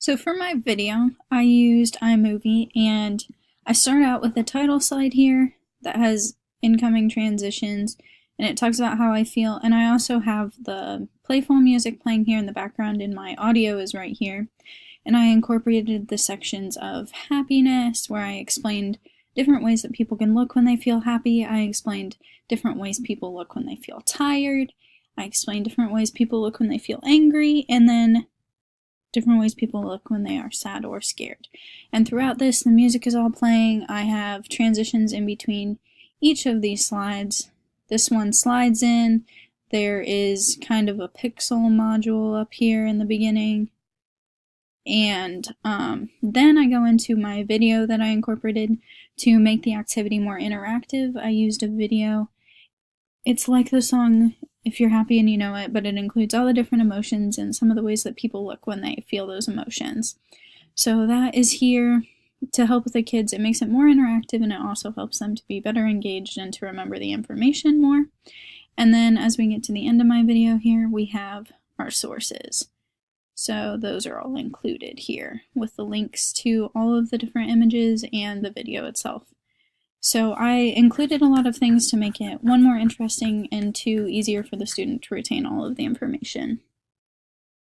So for my video, I used iMovie, and I start out with a title slide here that has incoming transitions, and it talks about how I feel, and I also have the playful music playing here in the background, and my audio is right here. And I incorporated the sections of happiness, where I explained different ways that people can look when they feel happy. I explained different ways people look when they feel tired. I explained different ways people look when they feel angry, and then different ways people look when they are sad or scared. And throughout this, the music is all playing. I have transitions in between each of these slides. This one slides in. There is kind of a pixel module up here in the beginning. And then I go into my video that I incorporated to make the activity more interactive. I used a video. It's like the song If You're Happy and You Know It, but it includes all the different emotions and some of the ways that people look when they feel those emotions. So that is here to help with the kids. It makes it more interactive, and it also helps them to be better engaged and to remember the information more. And then as we get to the end of my video here, we have our sources. So those are all included here with the links to all of the different images and the video itself. So I included a lot of things to make it, one, more interesting, and two, easier for the student to retain all of the information.